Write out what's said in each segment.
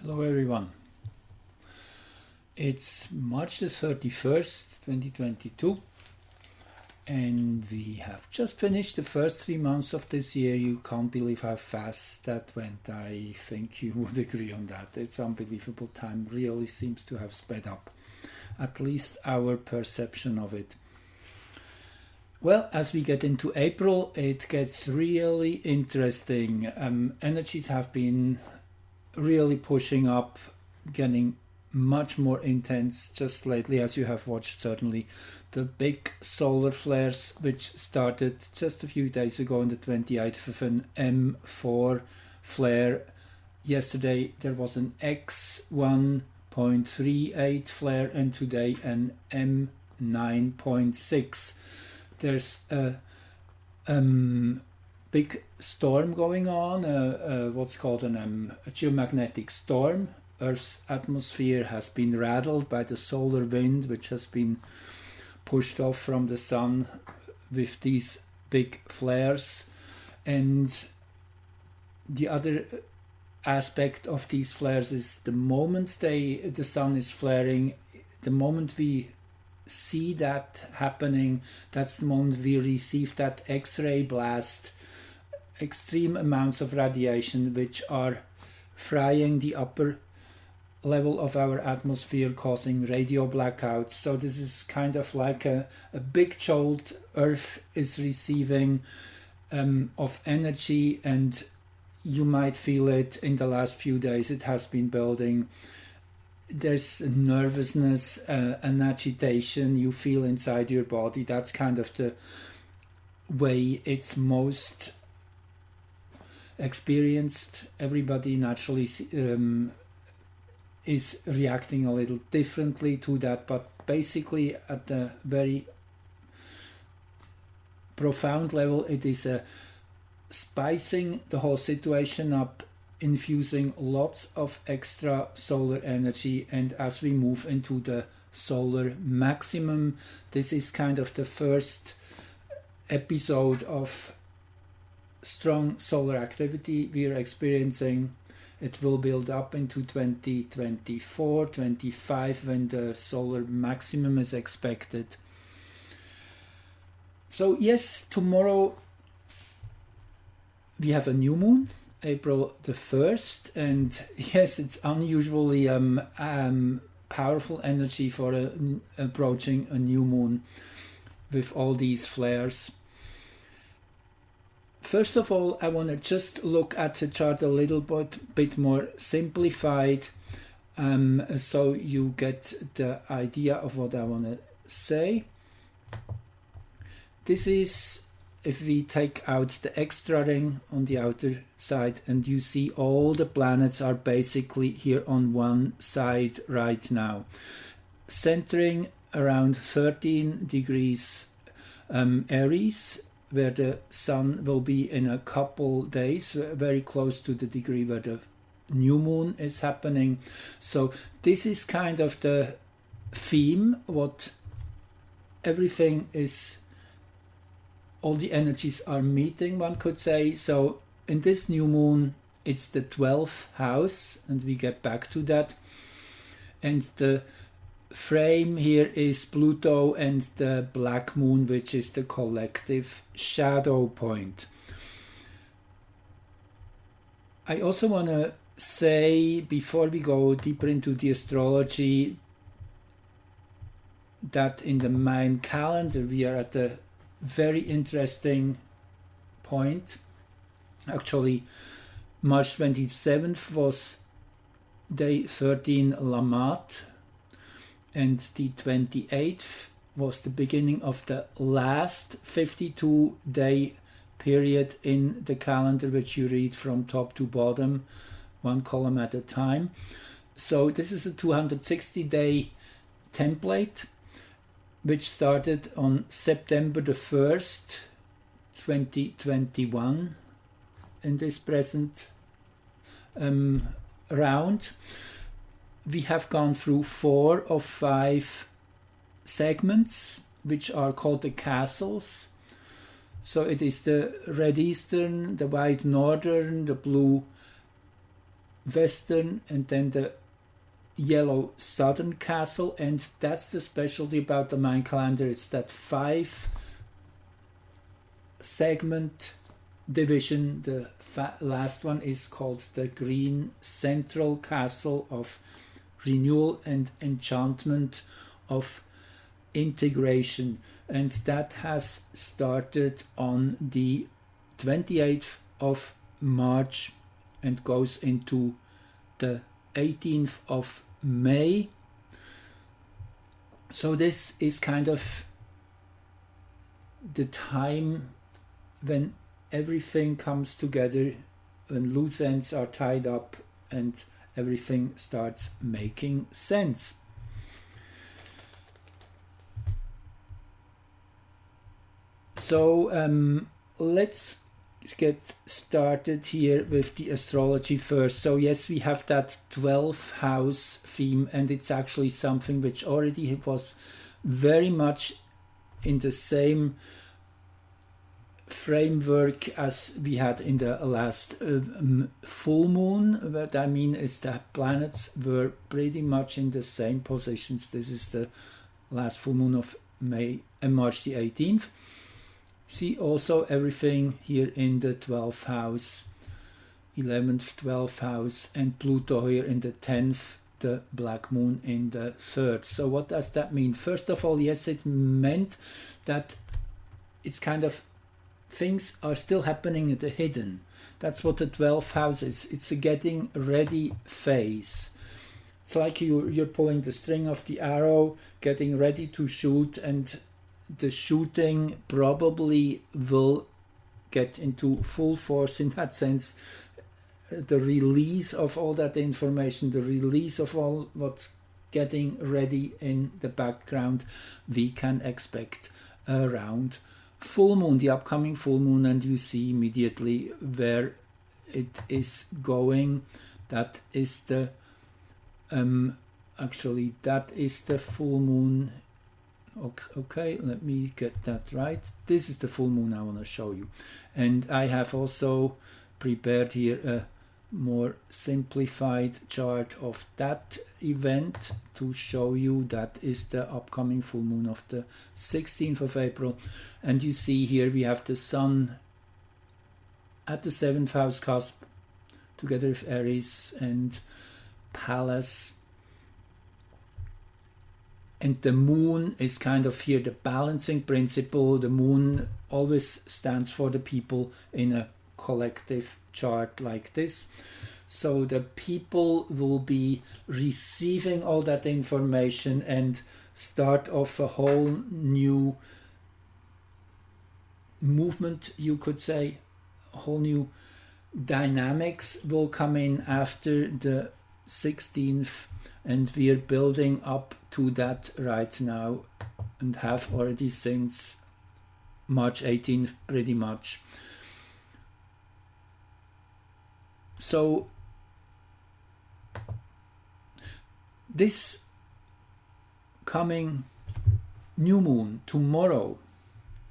Hello everyone. It's March the 31st, 2022, and we have just finished the first 3 months of this year. You can't believe how fast that went. I think you would agree on that. It's unbelievable. Time really seems to have sped up, at least our perception of it. Well, as we get into April, it gets really interesting. Energies have been really pushing up, getting much more intense just lately, as you have watched certainly the big solar flares which started just a few days ago on the 28th of an M4 flare. Yesterday there was an X1.38 flare and today an M9.6. There's a big storm going on, what's called a geomagnetic storm. Earth's atmosphere has been rattled by the solar wind, which has been pushed off from the sun with these big flares. And the other aspect of these flares is the moment the sun is flaring, the moment we see that happening, that's the moment we receive that X-ray blast, extreme amounts of radiation which are frying the upper level of our atmosphere, causing radio blackouts. So this is kind of like a big jolt Earth is receiving of energy, and you might feel it in the last few days. It has been building. There's nervousness, an agitation you feel inside your body. That's kind of the way it's most experienced. Everybody naturally is reacting a little differently to that, but basically at a very profound level it is spicing the whole situation up, infusing lots of extra solar energy. And as we move into the solar maximum, this is kind of the first episode of strong solar activity we are experiencing. It will build up into 2024, 25 when the solar maximum is expected. So yes, tomorrow we have a new moon, April the 1st, and yes, it's unusually powerful energy for approaching a new moon with all these flares. First of all, I want to just look at the chart a little bit more simplified, so you get the idea of what I want to say. This is, if we take out the extra ring on the outer side, and you see all the planets are basically here on one side right now, centering around 13 degrees Aries, where the sun will be in a couple days, very close to the degree where the new moon is happening. So this is kind of the theme, what everything is, all the energies are meeting, one could say. So in this new moon, it's the 12th house, and we get back to that. And the frame here is Pluto and the black moon, which is the collective shadow point. I also want to say, before we go deeper into the astrology, that in the Mayan calendar we are at a very interesting point. Actually, March 27th was day 13 Lammat, and the 28th was the beginning of the last 52-day period in the calendar, which you read from top to bottom, one column at a time. So this is a 260-day template, which started on September the 1st, 2021, in this present round. We have gone through 4 of 5 segments, which are called the castles. So it is the red eastern, the white northern, the blue western, and then the yellow southern castle. And that's the specialty about the Mayan calendar. It's that 5 segment division. The last one is called the green central castle of renewal and enchantment, of integration, and that has started on the 28th of March and goes into the 18th of May. So this is kind of the time when everything comes together, when loose ends are tied up and everything starts making sense. So let's get started here with the astrology first. So yes, we have that 12th house theme, and it's actually something which already was very much in the same framework as we had in the last full moon. What I mean is that planets were pretty much in the same positions. This is the last full moon of March the 18th. See also everything here in the 12th house, 11th, 12th house, and Pluto here in the 10th, the black moon in the 3rd. So what does that mean? First of all, yes, it meant that it's kind of things are still happening in the hidden. That's what the 12th house is. It's a getting ready phase. It's like you're pulling the string of the arrow, getting ready to shoot, and the shooting probably will get into full force in that sense. The release of all that information, the release of all what's getting ready in the background, we can expect around full moon, the upcoming full moon, and you see immediately where it is going. That is the actually that is the full moon. Okay, let me get that right. This is the full moon I want to show you, and I have also prepared here a more simplified chart of that event to show you. That is the upcoming full moon of the 16th of April, and you see here we have the sun at the 7th house cusp together with Aries and Pallas, and the moon is kind of here the balancing principle. The moon always stands for the people in a collective chart like this. So the people will be receiving all that information and start off a whole new movement, you could say. A whole new dynamics will come in after the 16th, and we are building up to that right now and have already since March 18th pretty much. So this coming new moon tomorrow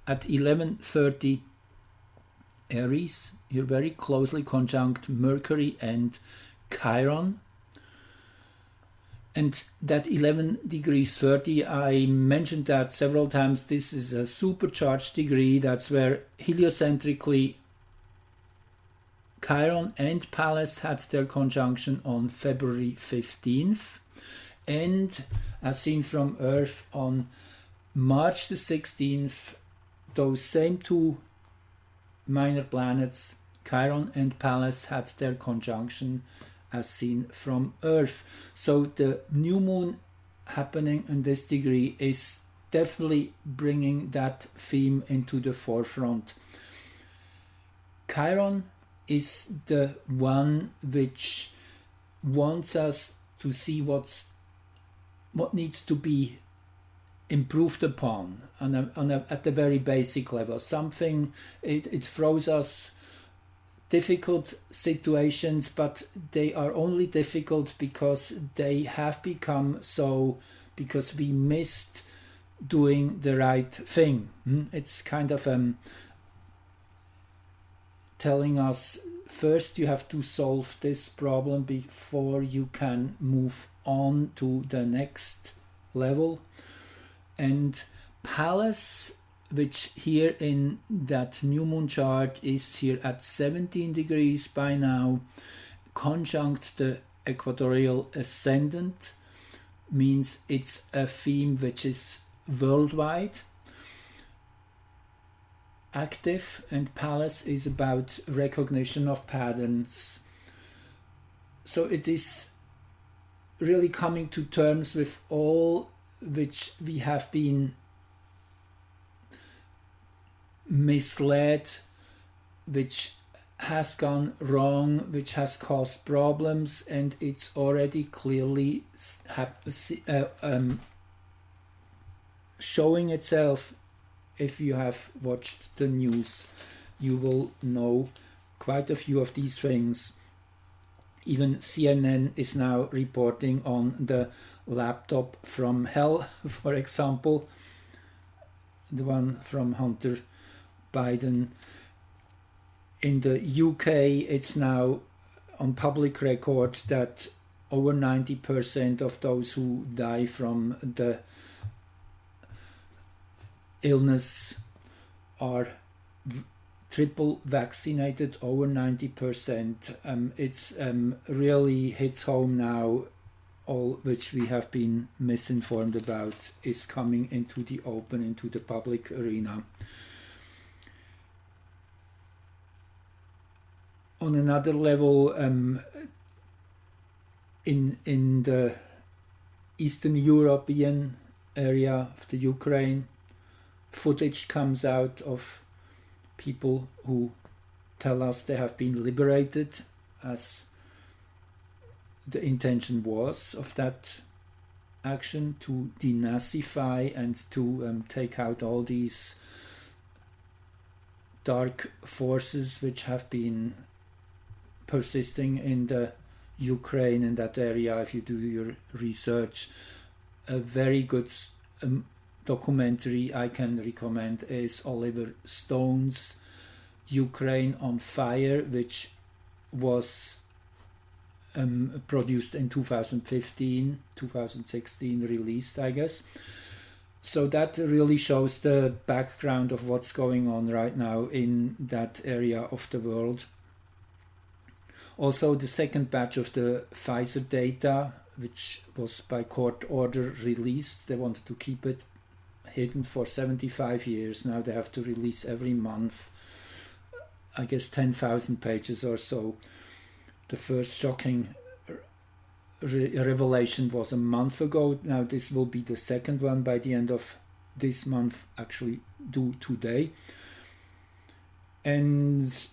at 11:30 Aries, you're very closely conjunct Mercury and Chiron. And that 11 degrees 30, I mentioned that several times. This is a supercharged degree. That's where heliocentrically Chiron and Pallas had their conjunction on February 15th. And as seen from Earth on March the 16th, those same two minor planets, Chiron and Pallas, had their conjunction as seen from Earth. So the new moon happening in this degree is definitely bringing that theme into the forefront. Chiron is the one which wants us to see what needs to be improved upon at the very basic level. Something, it throws us difficult situations, but they are only difficult because they have become so, because we missed doing the right thing. It's kind of telling us first you have to solve this problem before you can move on to the next level. And Pallas, which here in that new moon chart is here at 17 degrees by now, conjunct the equatorial ascendant, means it's a theme which is worldwide active, and Pallas is about recognition of patterns. So it is really coming to terms with all which we have been misled, which has gone wrong, which has caused problems, and it's already clearly showing itself. If you have watched the news, you will know quite a few of these things. Even CNN is now reporting on the laptop from hell, for example, the one from Hunter Biden. In the UK, it's now on public record that over 90% of those who die from the illness are triple vaccinated, over 90%. It's really hits home now. All which we have been misinformed about is coming into the open, into the public arena. On another level, in the Eastern European area of the Ukraine, footage comes out of people who tell us they have been liberated, as the intention was of that action, to denazify and to take out all these dark forces which have been persisting in the Ukraine, in that area. If you do your research, a very good documentary I can recommend is Oliver Stone's Ukraine on Fire, which was produced in 2015, 2016, released, I guess. So that really shows the background of what's going on right now in that area of the world. Also, the second batch of the Pfizer data, which was by court order released, they wanted to keep it hidden for 75 years. Now they have to release every month, I guess 10,000 pages or so. The first shocking revelation was a month ago. Now this will be the second one by the end of this month, actually due today. And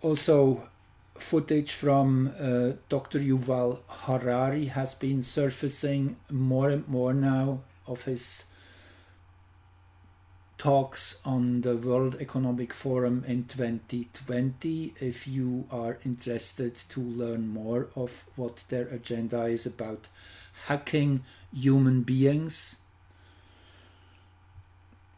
also footage from Dr. Yuval Harari has been surfacing more and more now of his talks on the World Economic Forum in 2020. If you are interested to learn more of what their agenda is about hacking human beings.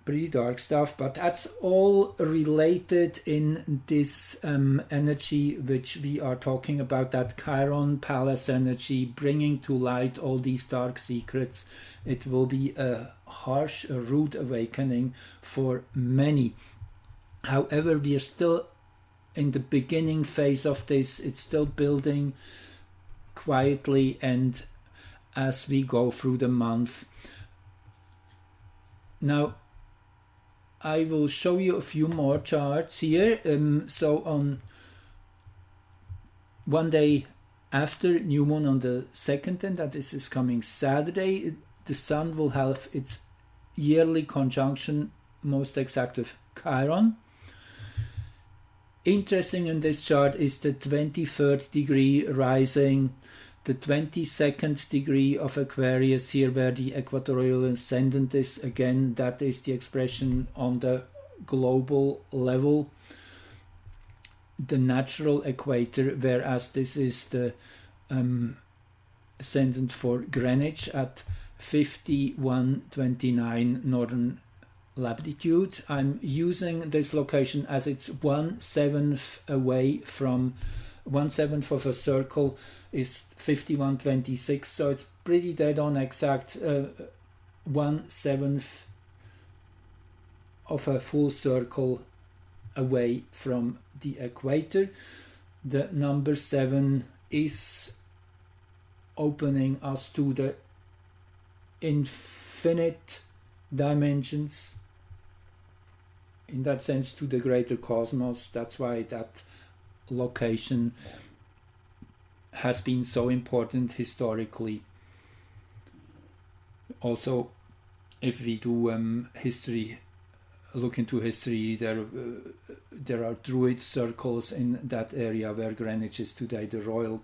Pretty dark stuff, but that's all related in this energy which we are talking about, that Chiron Pallas energy, bringing to light all these dark secrets. It will be a harsh, a rude awakening for many. However, we are still in the beginning phase of this. It's still building quietly, and as we go through the month. Now, I will show you a few more charts here. So on one day after new moon, on the 2nd, and that is coming Saturday, the sun will have its yearly conjunction, most exact, of Chiron. Interesting in this chart is the 23rd degree rising, the 22nd degree of Aquarius here, where the equatorial ascendant is. Again, that is the expression on the global level, the natural equator, whereas this is the ascendant for Greenwich at 51:29 Northern latitude. I'm using this location as it's 1/7 away from 1/7 of a circle is 5126, so it's pretty dead on exact 1/7 of a full circle away from the equator. The number 7 is opening us to the infinite dimensions, in that sense to the greater cosmos. That's why that location has been so important historically. Also, if we do look into history, there are Druid circles in that area where Greenwich is today the Royal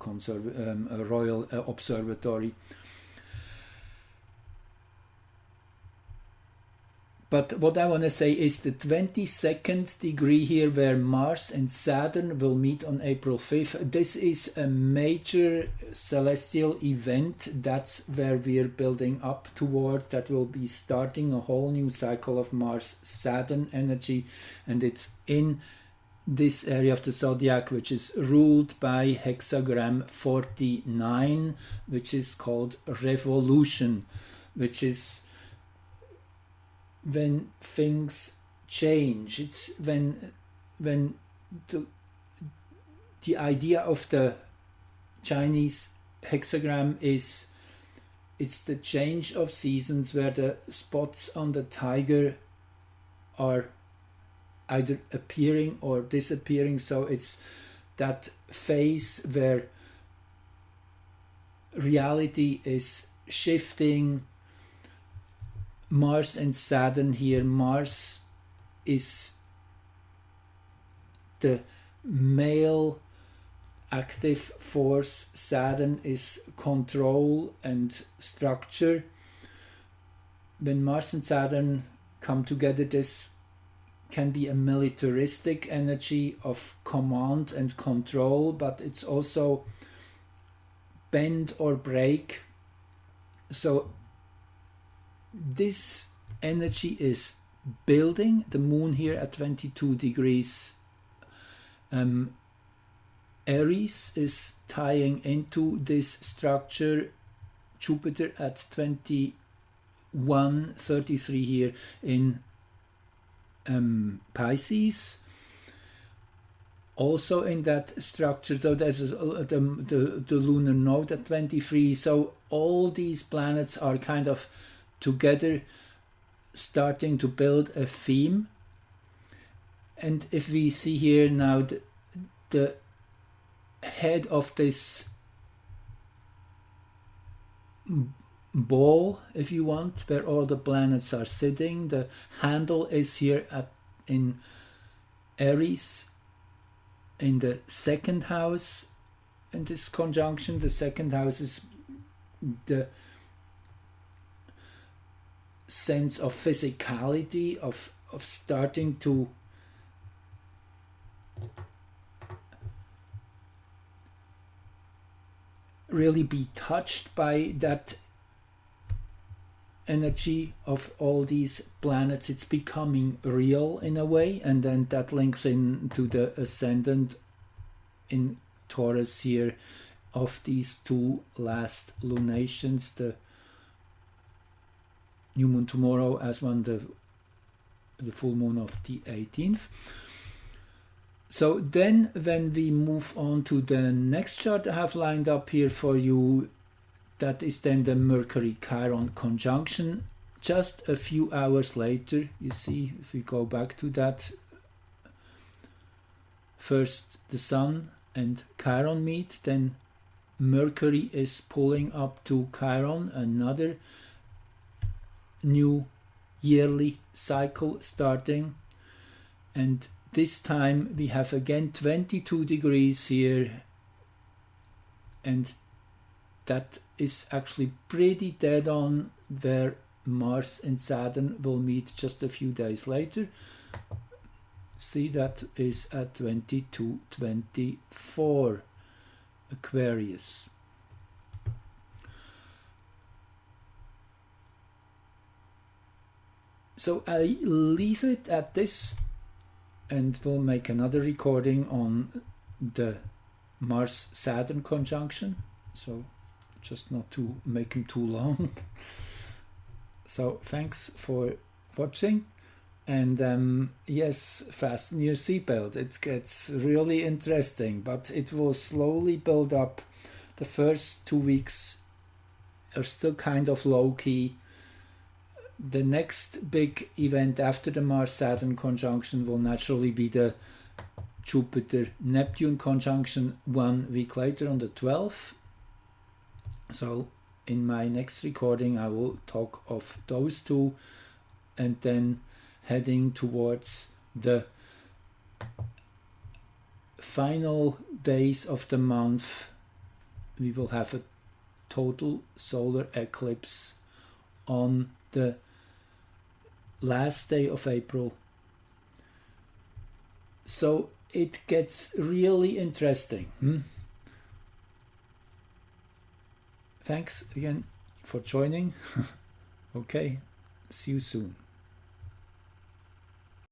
Observatory. But what I want to say is the 22nd degree here, where Mars and Saturn will meet on April 5th. This is a major celestial event. That's where we're building up toward. That will be starting a whole new cycle of Mars-Saturn energy. And it's in this area of the zodiac, which is ruled by hexagram 49, which is called revolution, which is when things change. It's when the idea of the Chinese hexagram is, it's the change of seasons where the spots on the tiger are either appearing or disappearing. So it's that phase where reality is shifting. Mars and Saturn here. Mars is the male active force. Saturn is control and structure. When Mars and Saturn come together, this can be a militaristic energy of command and control, but it's also bend or break. So this energy is building. The moon here at 22 degrees Aries is tying into this structure. Jupiter at 21:33 here in Pisces, also in that structure. So there's the lunar node at 23. So all these planets are kind of together starting to build a theme. And if we see here now the head of this ball, if you want, where all the planets are sitting, the handle is here in Aries, in the second house. In this conjunction, the second house is the sense of physicality, of starting to really be touched by that energy of all these planets. It's becoming real in a way, and then that links into the ascendant in Taurus here of these two last lunations, the new moon tomorrow as well, the full moon of the 18th. So then when we move on to the next chart I have lined up here for you, that is then the Mercury Chiron conjunction. Just a few hours later, you see, if we go back to that, first the Sun and Chiron meet, then Mercury is pulling up to Chiron, another new yearly cycle starting. And this time we have again 22 degrees here, and that is actually pretty dead on where Mars and Saturn will meet just a few days later. See, that is at 22-24 Aquarius. So I leave it at this, and we'll make another recording on the Mars-Saturn conjunction. So just not to make them too long. So thanks for watching, and yes, fasten your seatbelt. It gets really interesting, but it will slowly build up. The first 2 weeks are still kind of low-key. The next big event after the Mars-Saturn conjunction will naturally be the Jupiter-Neptune conjunction 1 week later on the 12th. So in my next recording I will talk of those two, and then heading towards the final days of the month we will have a total solar eclipse on the last day of April. So it gets really interesting. Thanks again for joining. Okay, see you soon.